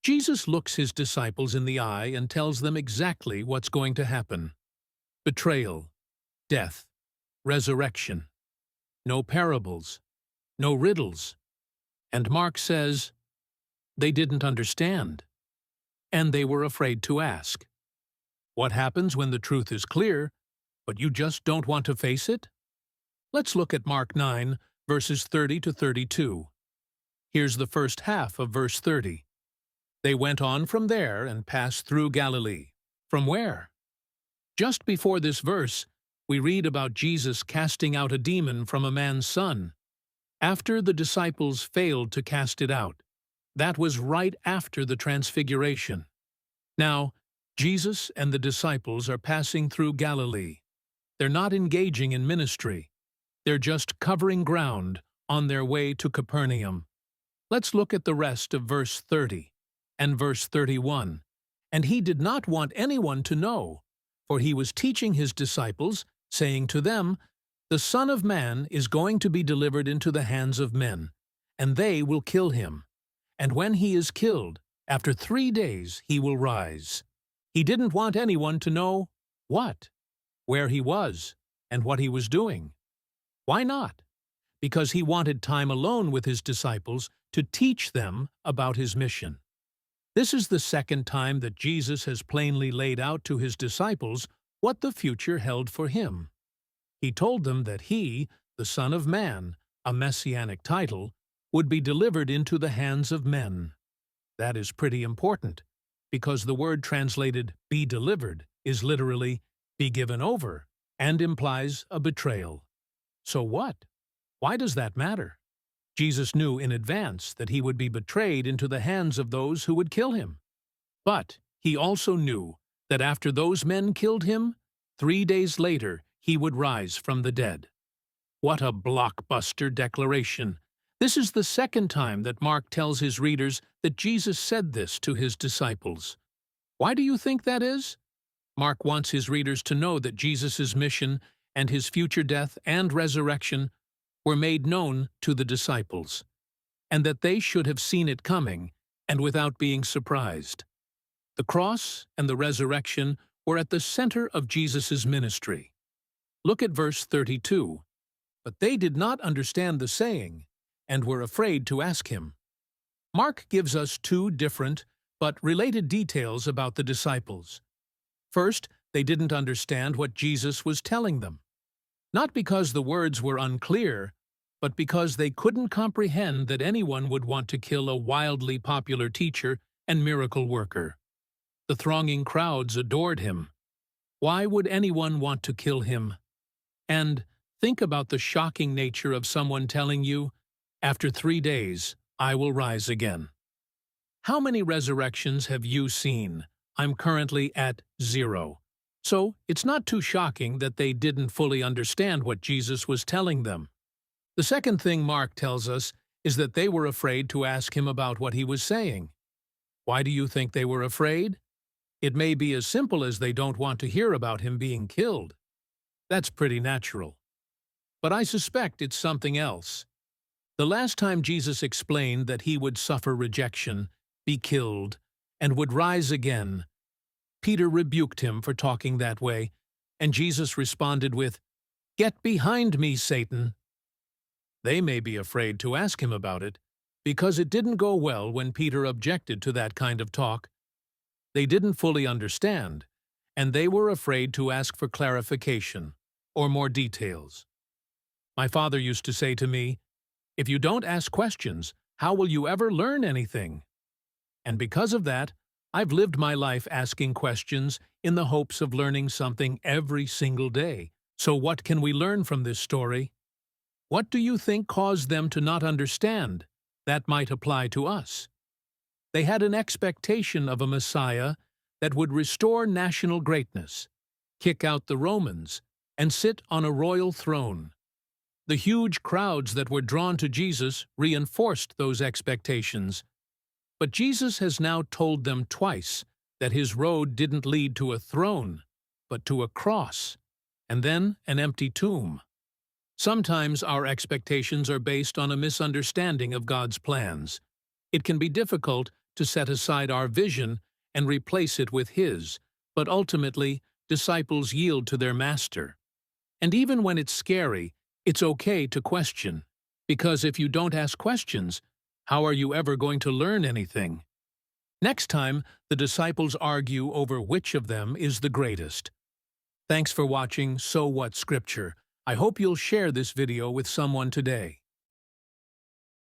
Jesus looks his disciples in the eye and tells them exactly what's going to happen. Betrayal, death, resurrection. No parables, no riddles. And Mark says, they didn't understand, and they were afraid to ask. What happens when the truth is clear, but you just don't want to face it? Let's look at Mark 9, verses 30 to 32. Here's the first half of verse 30. They went on from there and passed through Galilee. From where? Just before this verse, we read about Jesus casting out a demon from a man's son. After the disciples failed to cast it out, that was right after the Transfiguration. Now, Jesus and the disciples are passing through Galilee. They're not engaging in ministry. They're just covering ground on their way to Capernaum. Let's look at the rest of verse 30 and verse 31. And he did not want anyone to know, for he was teaching his disciples, saying to them, "The Son of Man is going to be delivered into the hands of men, and they will kill him. And when he is killed, after 3 days he will rise." He didn't want anyone to know what, where he was, and what he was doing. Why not? Because he wanted time alone with his disciples to teach them about his mission. This is the second time that Jesus has plainly laid out to his disciples what the future held for him. He told them that he, the Son of Man, a messianic title, would be delivered into the hands of men. That is pretty important, because the word translated "be delivered" is literally "be given over" and implies a betrayal. So what? Why does that matter? Jesus knew in advance that he would be betrayed into the hands of those who would kill him. But he also knew that after those men killed him, 3 days later he would rise from the dead. What a blockbuster declaration! This is the second time that Mark tells his readers that Jesus said this to his disciples. Why do you think that is? Mark wants his readers to know that Jesus' mission and his future death and resurrection were made known to the disciples, and that they should have seen it coming and without being surprised. The cross and the resurrection were at the center of Jesus' ministry. Look at verse 32. But they did not understand the saying, and were afraid to ask him. Mark gives us two different but related details about the disciples. First, they didn't understand what Jesus was telling them. Not because the words were unclear, but because they couldn't comprehend that anyone would want to kill a wildly popular teacher and miracle worker. The thronging crowds adored him. Why would anyone want to kill him? And think about the shocking nature of someone telling you, "After 3 days, I will rise again." How many resurrections have you seen? I'm currently at 0. So it's not too shocking that they didn't fully understand what Jesus was telling them. The second thing Mark tells us is that they were afraid to ask him about what he was saying. Why do you think they were afraid? It may be as simple as they don't want to hear about him being killed. That's pretty natural. But I suspect it's something else. The last time Jesus explained that he would suffer rejection, be killed, and would rise again, Peter rebuked him for talking that way, and Jesus responded with, "Get behind me, Satan." They may be afraid to ask him about it, because it didn't go well when Peter objected to that kind of talk. They didn't fully understand, and they were afraid to ask for clarification or more details. My father used to say to me, "If you don't ask questions, how will you ever learn anything?" And because of that, I've lived my life asking questions in the hopes of learning something every single day. So what can we learn from this story? What do you think caused them to not understand? That might apply to us. They had an expectation of a Messiah that would restore national greatness, kick out the Romans, and sit on a royal throne. The huge crowds that were drawn to Jesus reinforced those expectations. But Jesus has now told them twice that his road didn't lead to a throne, but to a cross, and then an empty tomb. Sometimes our expectations are based on a misunderstanding of God's plans. It can be difficult to set aside our vision and replace it with His, but ultimately, disciples yield to their Master. And even when it's scary, it's okay to question. Because if you don't ask questions, how are you ever going to learn anything? Next time, the disciples argue over which of them is the greatest. Thanks for watching So What Scripture. I hope you'll share this video with someone today.